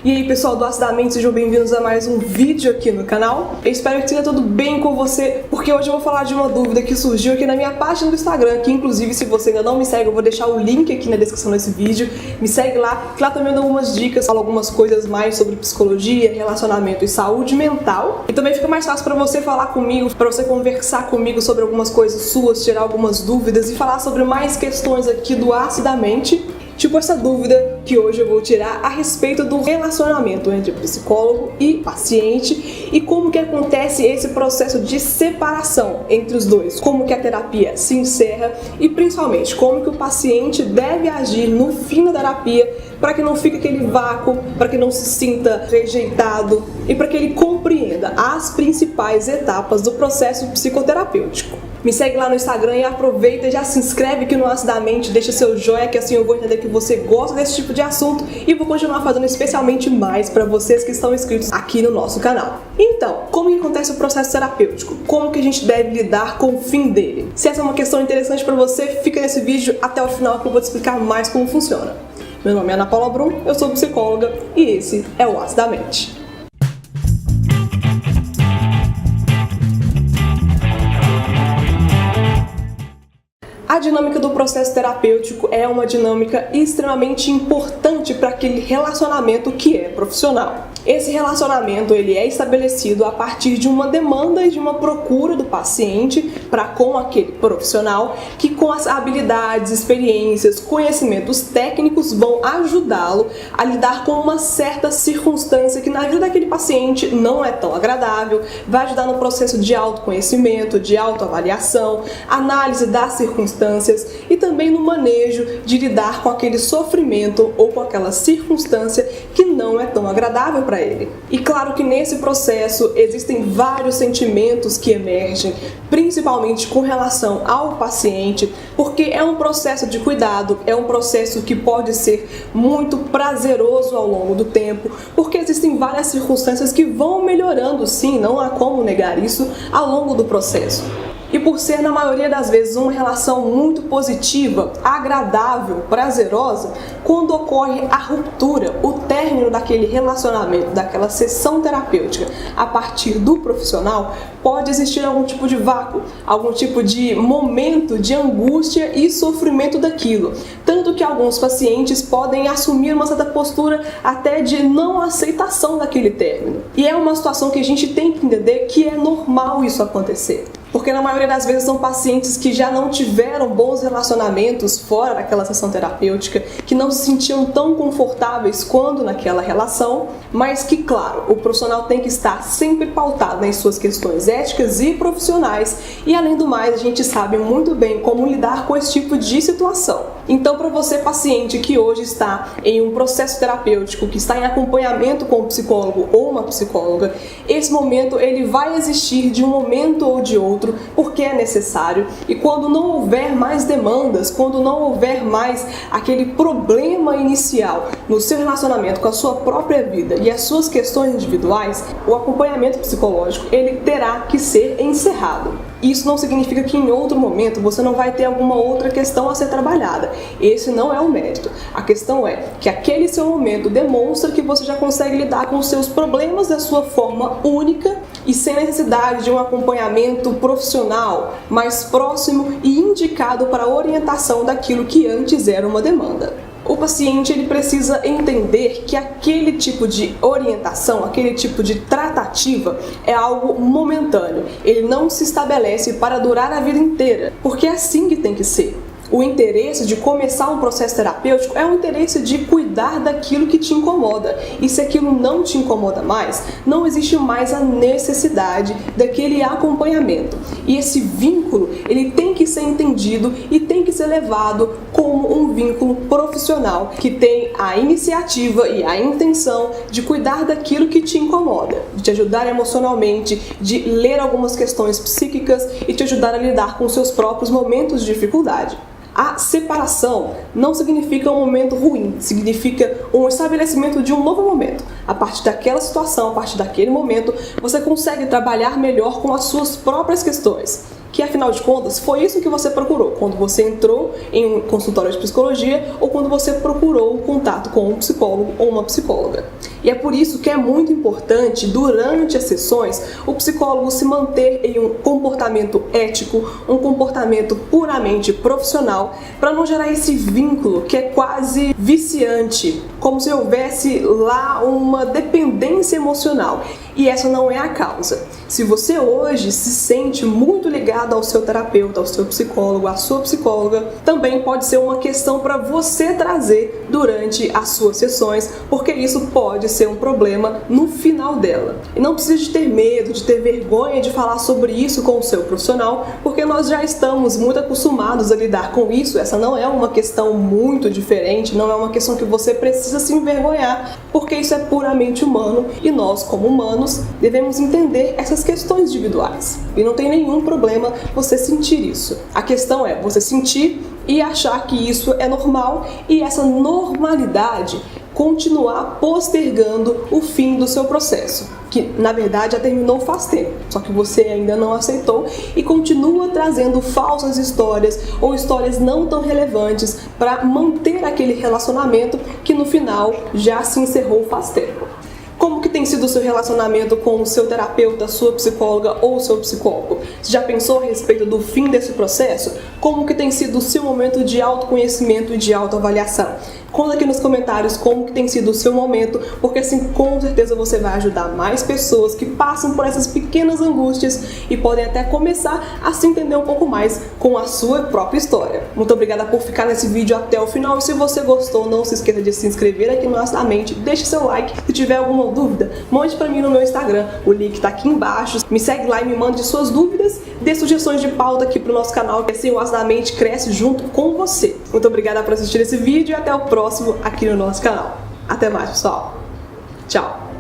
E aí pessoal do Acidamente, sejam bem-vindos a mais um vídeo aqui no canal. Eu espero que esteja tudo bem com você, porque hoje eu vou falar de uma dúvida que surgiu aqui na minha página do Instagram, que inclusive se você ainda não me segue, eu vou deixar o link aqui na descrição desse vídeo. Me segue lá, que lá também eu dou algumas dicas, falo algumas coisas mais sobre psicologia, relacionamento e saúde mental. E também fica mais fácil para você falar comigo, para você conversar comigo sobre algumas coisas suas, tirar algumas dúvidas e falar sobre mais questões aqui do Acidamente. Tipo essa dúvida que hoje eu vou tirar a respeito do relacionamento entre psicólogo e paciente e como que acontece esse processo de separação entre os dois, como que a terapia se encerra e principalmente como que o paciente deve agir no fim da terapia para que não fique aquele vácuo, para que não se sinta rejeitado e para que ele compreenda as principais etapas do processo psicoterapêutico. Me segue lá no Instagram e aproveita e já se inscreve aqui no Acidamente, deixa seu joinha que assim eu vou entender que você gosta desse tipo de assunto e vou continuar fazendo especialmente mais para vocês que estão inscritos aqui no nosso canal. Então, como que acontece o processo terapêutico? Como que a gente deve lidar com o fim dele? Se essa é uma questão interessante para você, fica nesse vídeo até o final que eu vou te explicar mais como funciona. Meu nome é Ana Paula Brum, eu sou psicóloga e esse é o Acidamente. A dinâmica do processo terapêutico é uma dinâmica extremamente importante para aquele relacionamento que é profissional. Esse relacionamento ele é estabelecido a partir de uma demanda e de uma procura do paciente para com aquele profissional que com as habilidades, experiências, conhecimentos técnicos vão ajudá-lo a lidar com uma certa circunstância que na vida daquele paciente não é tão agradável, vai ajudar no processo de autoconhecimento, de autoavaliação, análise das circunstâncias e também no manejo de lidar com aquele sofrimento ou com aquela circunstância que não é tão agradável para ele. E claro que nesse processo existem vários sentimentos que emergem, principalmente com relação ao paciente, porque é um processo de cuidado, é um processo que pode ser muito prazeroso ao longo do tempo, porque existem várias circunstâncias que vão melhorando, sim, não há como negar isso, ao longo do processo. E por ser, na maioria das vezes, uma relação muito positiva, agradável, prazerosa, quando ocorre a ruptura, o término daquele relacionamento, daquela sessão terapêutica a partir do profissional, pode existir algum tipo de vácuo, algum tipo de momento de angústia e sofrimento daquilo. Tanto que alguns pacientes podem assumir uma certa postura até de não aceitação daquele término. E é uma situação que a gente tem que entender que é normal isso acontecer. Porque na maioria das vezes são pacientes que já não tiveram bons relacionamentos fora daquela sessão terapêutica, que não se sentiam tão confortáveis quando naquela relação, mas que, claro, o profissional tem que estar sempre pautado nas suas questões éticas e profissionais e, além do mais, a gente sabe muito bem como lidar com esse tipo de situação. Então, para você, paciente que hoje está em um processo terapêutico, que está em acompanhamento com um psicólogo ou uma psicóloga, esse momento ele vai existir de um momento ou de outro, porque é necessário, e quando não houver mais demandas, quando não houver mais aquele problema inicial no seu relacionamento com a sua própria vida e as suas questões individuais, o acompanhamento psicológico ele terá que ser encerrado. Isso não significa que em outro momento você não vai ter alguma outra questão a ser trabalhada. Esse não é o mérito. A questão é que aquele seu momento demonstra que você já consegue lidar com os seus problemas da sua forma única e sem necessidade de um acompanhamento profissional mais próximo e indicado para a orientação daquilo que antes era uma demanda. O paciente ele precisa entender que aquele tipo de orientação, aquele tipo de tratativa é algo momentâneo. Ele não se estabelece para durar a vida inteira, porque é assim que tem que ser. O interesse de começar um processo terapêutico é o interesse de cuidar daquilo que te incomoda. E se aquilo não te incomoda mais, não existe mais a necessidade daquele acompanhamento. E esse vínculo, ele tem que ser entendido e tem que ser levado como um vínculo profissional que tem a iniciativa e a intenção de cuidar daquilo que te incomoda, de te ajudar emocionalmente, de ler algumas questões psíquicas e te ajudar a lidar com seus próprios momentos de dificuldade. A separação não significa um momento ruim, significa um estabelecimento de um novo momento. A partir daquela situação, a partir daquele momento, você consegue trabalhar melhor com as suas próprias questões. que afinal de contas foi isso que você procurou quando você entrou em um consultório de psicologia ou quando você procurou o contato com um psicólogo ou uma psicóloga. E é por isso que é muito importante, durante as sessões, o psicólogo se manter em um comportamento ético, um comportamento puramente profissional, para não gerar esse vínculo que é quase viciante, como se houvesse lá uma dependência emocional. E essa não é a causa. Se você hoje se sente muito ligado ao seu terapeuta, ao seu psicólogo, à sua psicóloga, também pode ser uma questão para você trazer durante as suas sessões, porque isso pode ser um problema no final dela. E não precisa de ter medo, de ter vergonha de falar sobre isso com o seu profissional, porque nós já estamos muito acostumados a lidar com isso. Essa não é uma questão muito diferente, não é uma questão que você precisa se envergonhar, porque isso é puramente humano e nós, como humanos, devemos entender essas questões individuais. E não tem nenhum problema você sentir isso. A questão é você sentir e achar que isso é normal e essa normalidade continuar postergando o fim do seu processo, que na verdade já terminou faz tempo, só que você ainda não aceitou e continua trazendo falsas histórias ou histórias não tão relevantes para manter aquele relacionamento que no final já se encerrou faz tempo. Como que tem sido o seu relacionamento com o seu terapeuta, sua psicóloga ou seu psicólogo? Você já pensou a respeito do fim desse processo? Como que tem sido o seu momento de autoconhecimento e de autoavaliação? Conta aqui nos comentários como que tem sido o seu momento, porque assim com certeza você vai ajudar mais pessoas que passam por essas pequenas angústias e podem até começar a se entender um pouco mais com a sua própria história. Muito obrigada por ficar nesse vídeo até o final e se você gostou, não se esqueça de se inscrever aqui no Nossa Mente, deixe seu like. Se tiver alguma dúvida, mande pra mim no meu Instagram, o link tá aqui embaixo. Me segue lá e me mande suas dúvidas, dê sugestões de pauta aqui pro nosso canal, que assim o Nossa Mente cresce junto com você. Muito obrigada por assistir esse vídeo e até o próximo aqui no nosso canal. Até mais, pessoal. Tchau.